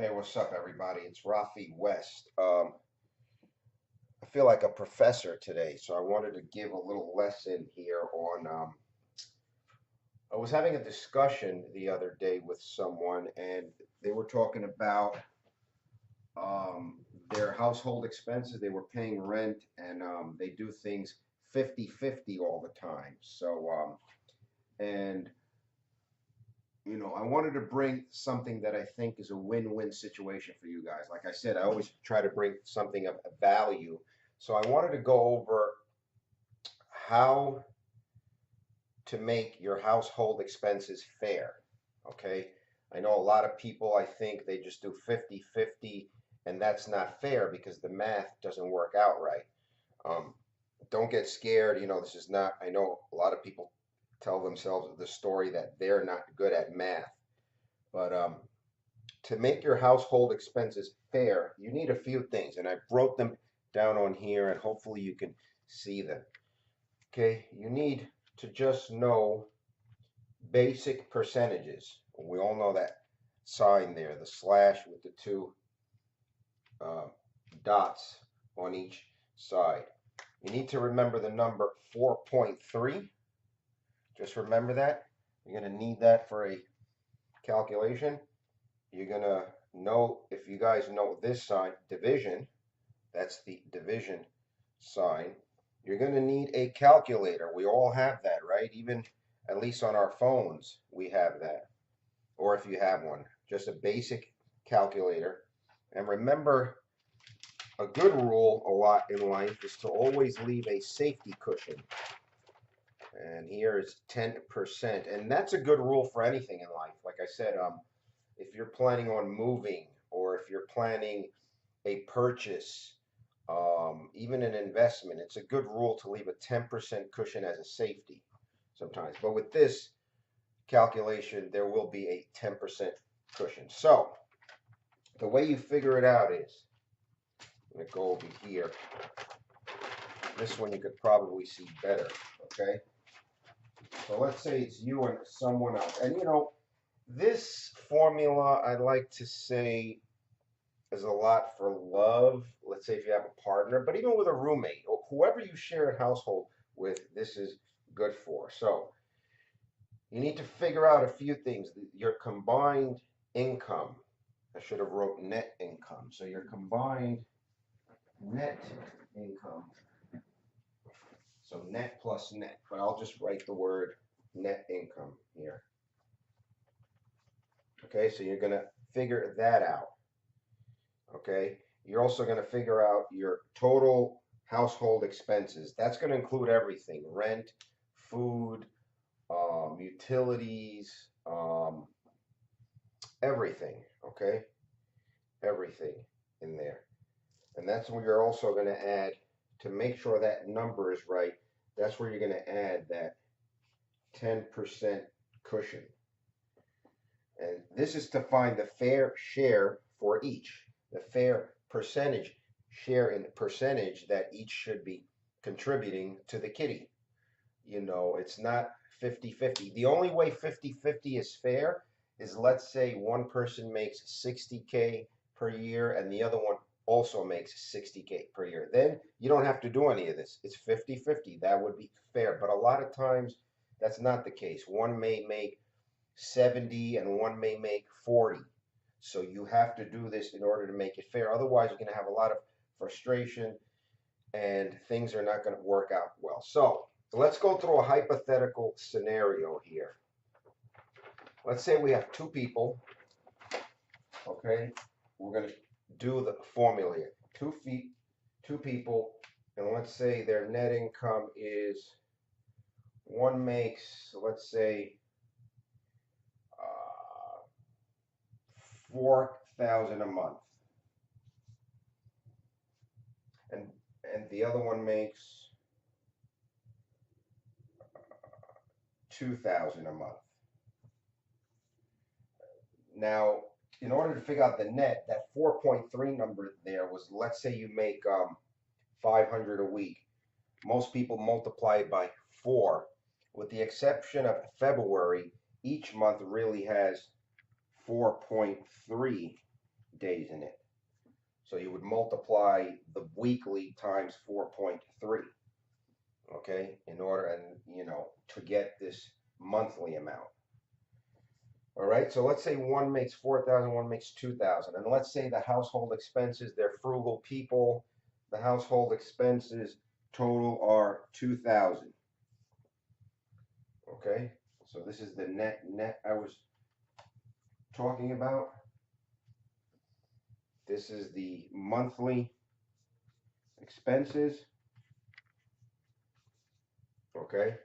Hey, what's up, everybody? It's Rafi West. I feel like a professor today, so I wanted to give a little lesson here on. I was having a discussion the other day with someone, and they were talking about um, their household expenses. They were paying rent, and they do things 50-50 all the time. And I wanted to bring something that I think is a win-win situation for you guys. Like I said, I always try to bring something of value. So I wanted to go over how to make your household expenses fair. Okay. I know a lot of people, I think they just do 50-50, and that's not fair because the math doesn't work out right. Um, don't get scared. This is not, I know a lot of people tell themselves the story that they're not good at math. But to make your household expenses fair, you need a few things, and I wrote them down on here, and hopefully you can see them. Okay, you need to just know basic percentages. We all know that sign there, the slash with the two uh, dots on each side. You need to remember the number 4.3. Just remember that. You're going to need that for a calculation. You're going to know, if you guys know this sign, division, that's the division sign. You're going to need a calculator. We all have that, right? Even at least on our phones, we have that. Or if you have one, just a basic calculator. And remember, a good rule a lot in life is to always leave a safety cushion. And here is 10%. And that's a good rule for anything in life. Like I said, if you're planning on moving, or if you're planning a purchase, even an investment, it's a good rule to leave a 10% cushion as a safety sometimes. But with this calculation, there will be a 10% cushion. So the way you figure it out is, I'm going to go over here. This one you could probably see better, okay? So let's say it's you and someone else. And this formula, I'd like to say, is a lot for love. Let's say if you have a partner, but even with a roommate or whoever you share a household with, this is good for. So you need to figure out a few things. Your combined income. I should have wrote net income. So your combined net income. So net plus net, but I'll just write the word net income here. Okay, so you're going to figure that out. Okay, you're also going to figure out your total household expenses. That's going to include everything: rent, food, utilities, everything. Okay, everything in there. And that's where you're also going to add, to make sure that number is right, that's where you're going to add that 10% cushion. And this is to find the fair share for each, the fair percentage share in percentage that each should be contributing to the kitty. It's not 50-50. The only way 50-50 is fair is, let's say one person makes 60K per year and the other one also makes 60K per year. Then you don't have to do any of this. It's 50-50. That would be fair. But a lot of times that's not the case. One may make 70 and one may make 40. So you have to do this in order to make it fair. Otherwise, you're going to have a lot of frustration and things are not going to work out well. So let's go through a hypothetical scenario here. Let's say we have two people. Okay, we're going to do the formula here. 2 people, and let's say their net income is, one makes, let's say, 4,000 a month, and the other one makes 2,000 a month. Now, in order to figure out the net, that 4.3 number there was, let's say you make 500 a week. Most people multiply it by 4. With the exception of February, each month really has 4.3 days in it. So you would multiply the weekly times 4.3, okay, in order, and to get this monthly amount. All right, so let's say one makes 4,000, one makes 2,000, and let's say the household expenses, they're frugal people. The household expenses total are 2,000. Okay, so this is the net I was talking about. This is the monthly expenses. Okay,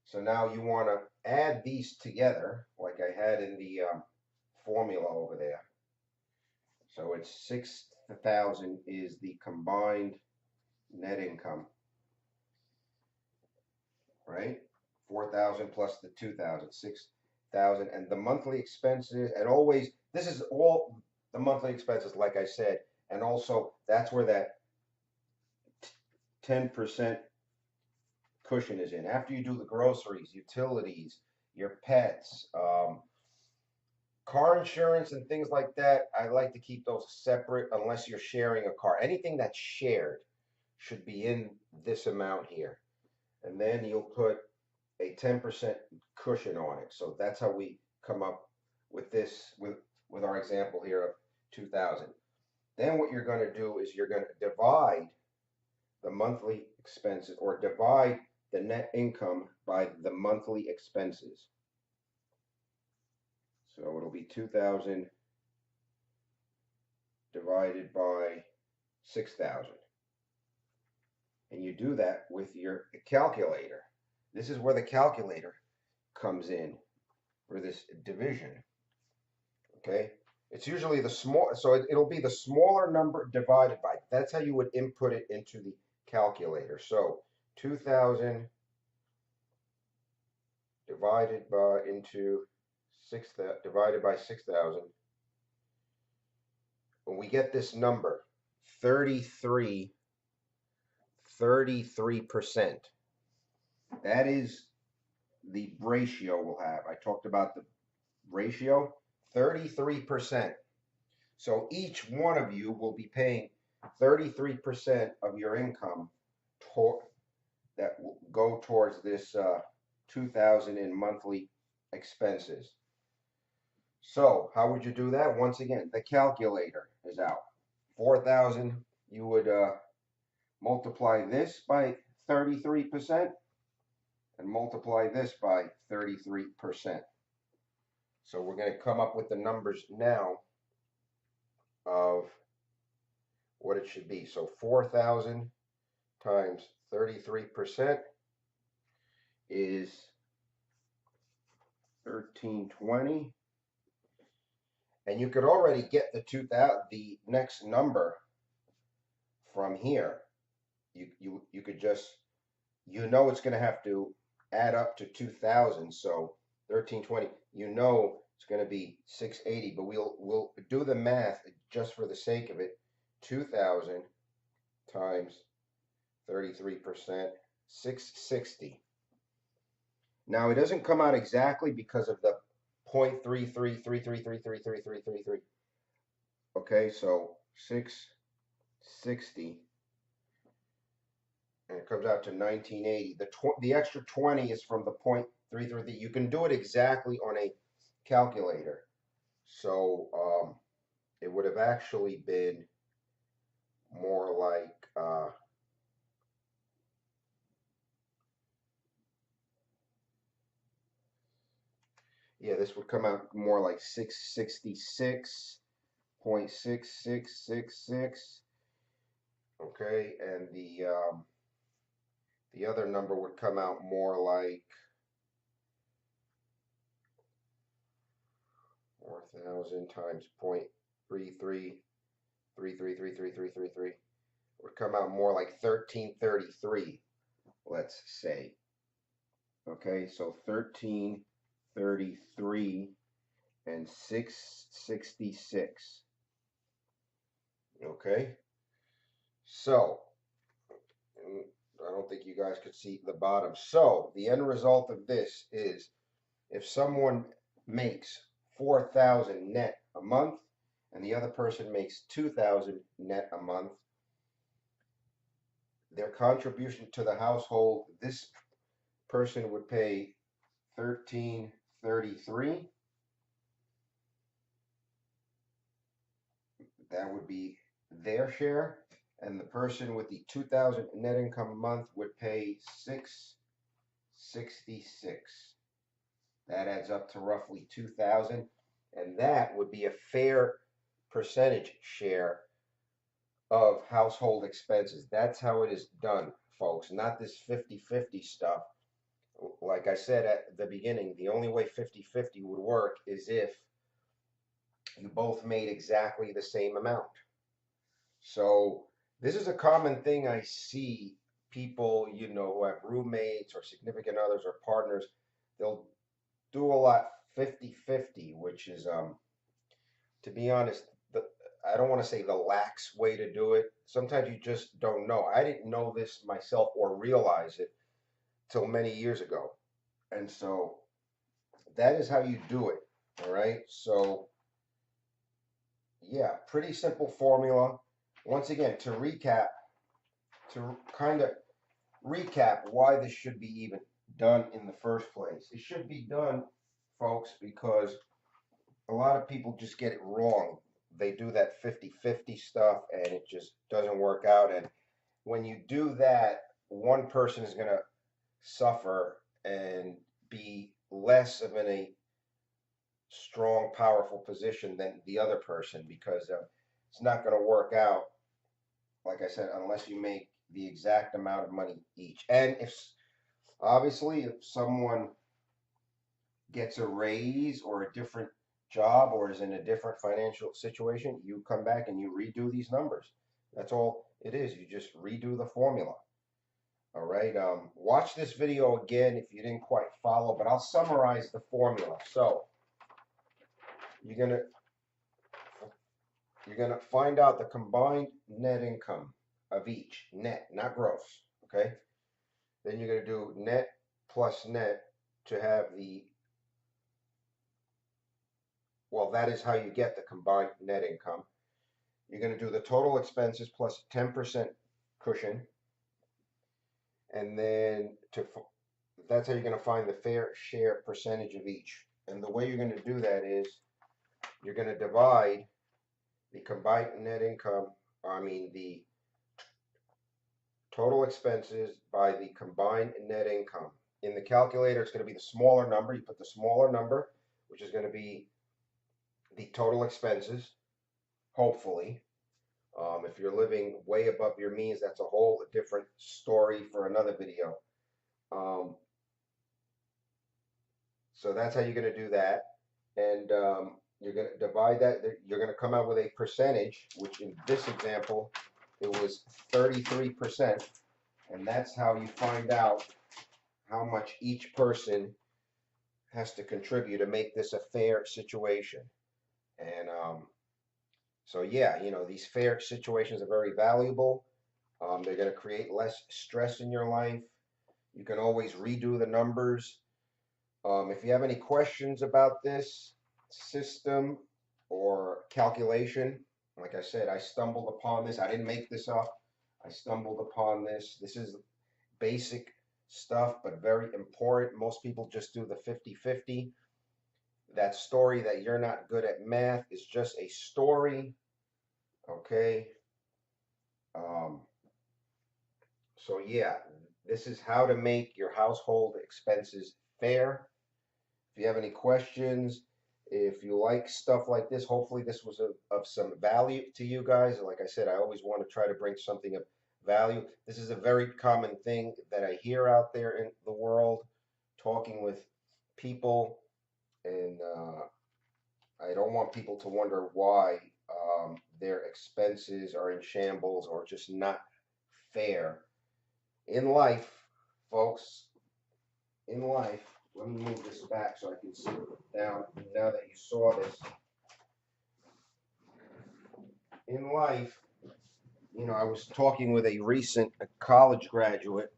so now you want to add these together like I had in the formula over there. So it's 6,000 is the combined net income, right? 4,000 plus the 2,000, 6,000, and the monthly expenses, and always, this is all the monthly expenses, like I said, and also that's where that 10% cushion is in. After you do the groceries, utilities, your pets, car insurance and things like that, I like to keep those separate unless you're sharing a car. Anything that's shared should be in this amount here. And then you'll put a 10% cushion on it. So that's how we come up with this, with our example here of 2,000. Then what you're going to do is you're going to divide the monthly expenses, or divide the net income by the monthly expenses. So it'll be 2,000 divided by 6,000. And you do that with your calculator. This is where the calculator comes in for this division. Okay? It's usually the small, so it'll be the smaller number divided by. That's how you would input it into the calculator. So 2,000 divided by into 6,000 divided by 6,000. When we get this number, 33%. That is the ratio we'll have. I talked about the ratio, 33%. So each one of you will be paying 33% of your income that will go towards this 2,000 in monthly expenses. So how would you do that? Once again, the calculator is out. 4,000, you would multiply this by 33% and multiply this by 33%. So we're going to come up with the numbers now of what it should be. So 4,000 times 33% is 1,320. And you could already get the next number from here. You could just, it's going to have to add up to 2,000. So 1,320, it's going to be 680. But we'll do the math just for the sake of it. 2,000 times 33%, 660. Now it doesn't come out exactly because of the 0.3333333333. Okay, so 660, and it comes out to 1980. The extra 20 is from the 0.33. You can do it exactly on a calculator. So it would have actually been more like this would come out more like 666.6666. Okay, and the other number would come out more like 4,000 times 0.33333333 would come out more like 1,333, let's say. Okay, so 1,333 and 666. Okay, so I don't think you guys could see the bottom. So the end result of this is if someone makes 4,000 net a month and the other person makes 2,000 net a month, their contribution to the household, this person would pay 1333. That would be their share. And the person with the 2,000 net income a month would pay 666. That adds up to roughly 2,000, and that would be a fair percentage share of household expenses. That's how it is done, folks, not this 50-50 stuff. Like I said at the beginning, the only way 50-50 would work is if you both made exactly the same amount. So this is a common thing I see people, who have roommates or significant others or partners, they'll do a lot 50-50, which is, to be honest, I don't want to say the lax way to do it. Sometimes you just don't know. I didn't know this myself or realize it till many years ago. And so that is how you do it. All right. So, yeah, pretty simple formula. Once again, to kind of recap why this should be even done in the first place. It should be done, folks, because a lot of people just get it wrong. They do that 50-50 stuff and it just doesn't work out. And when you do that, one person is going to suffer and be less of in a strong, powerful position than the other person, because it's not going to work out, like I said, unless you make the exact amount of money each. And if someone gets a raise or a different job or is in a different financial situation, you come back and you redo these numbers. That's all it is. You just redo the formula. All right. Watch this video again if you didn't quite follow, but I'll summarize the formula. So you're gonna find out the combined net income of each, net, not gross. Okay. Then you're gonna do net plus net to have that is how you get the combined net income. You're going to do the total expenses plus 10% cushion. And then that's how you're going to find the fair share percentage of each. And the way you're going to do that is you're going to divide the combined net income, the total expenses by the combined net income. In the calculator, it's going to be the smaller number. You put the smaller number, which is going to be the total expenses, hopefully. If you're living way above your means, that's a whole different story for another video. So that's how you're going to do that. And you're going to divide that. You're going to come out with a percentage, which in this example, it was 33%. And that's how you find out how much each person has to contribute to make this a fair situation. And so, yeah, these fair situations are very valuable. They're going to create less stress in your life. You can always redo the numbers. If you have any questions about this system or calculation, like I said, I stumbled upon this. I didn't make this up. I stumbled upon this. This is basic stuff, but very important. Most people just do the 50-50. That story that you're not good at math is just a story. Okay. So yeah, this is how to make your household expenses fair. If you have any questions, if you like stuff like this, hopefully this was of some value to you guys. Like I said, I always want to try to bring something of value. This is a very common thing that I hear out there in the world, talking with people, and I don't want people to wonder why their expenses are in shambles or just not fair. In life, folks, in life, let me move this back so I can sit down now that you saw this. In life, I was talking with a recent college graduate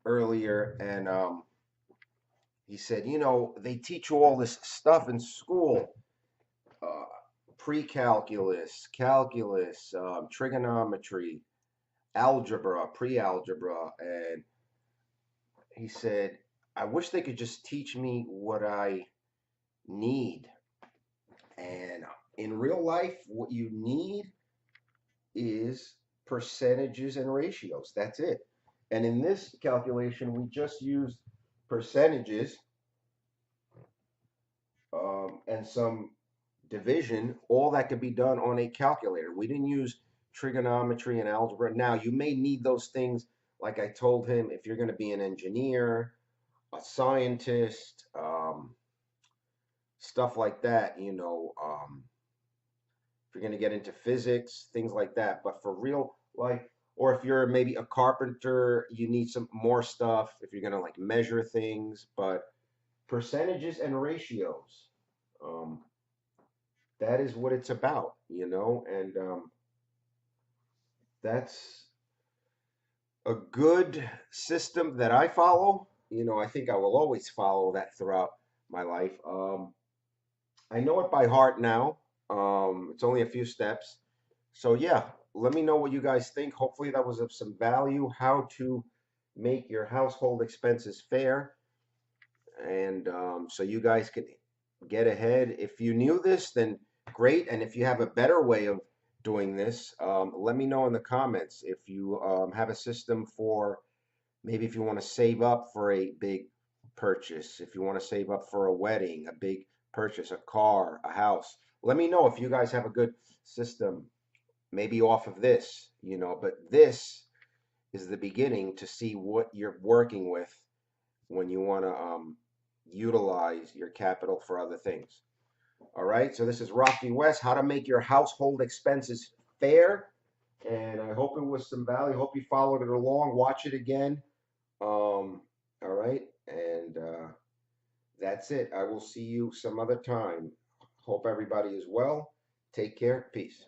earlier, and he said, they teach you all this stuff in school, pre-calculus, calculus, trigonometry, algebra, pre-algebra, and he said, I wish they could just teach me what I need. And in real life, what you need is percentages and ratios. That's it. And in this calculation, we just used percentages and some division. All that could be done on a calculator. We didn't use trigonometry and algebra. Now, you may need those things, like I told him, if you're going to be an engineer, a scientist, stuff like that, if you're going to get into physics, things like that. But for real, like, or if you're maybe a carpenter, you need some more stuff if you're going to like measure things. But percentages and ratios, um, that is what it's about, and that's a good system that I follow. I think I will always follow that throughout my life. I know it by heart now. It's only a few steps. So yeah, let me know what you guys think. Hopefully that was of some value. How to make your household expenses fair, and so you guys can get ahead. If you knew this, then great. And if you have a better way of doing this, let me know in the comments. If you have a system for maybe if you want to save up for a big purchase, if you want to save up for a wedding, a big purchase, a car, a house. Let me know if you guys have a good system, maybe off of this, but this is the beginning to see what you're working with when you want to utilize your capital for other things. All right, so this is Rocky West, how to make your household expenses fair. And I hope it was some value. Hope you followed it along. Watch it again. All right, and that's it. I will see you some other time. Hope everybody is well. Take care. Peace.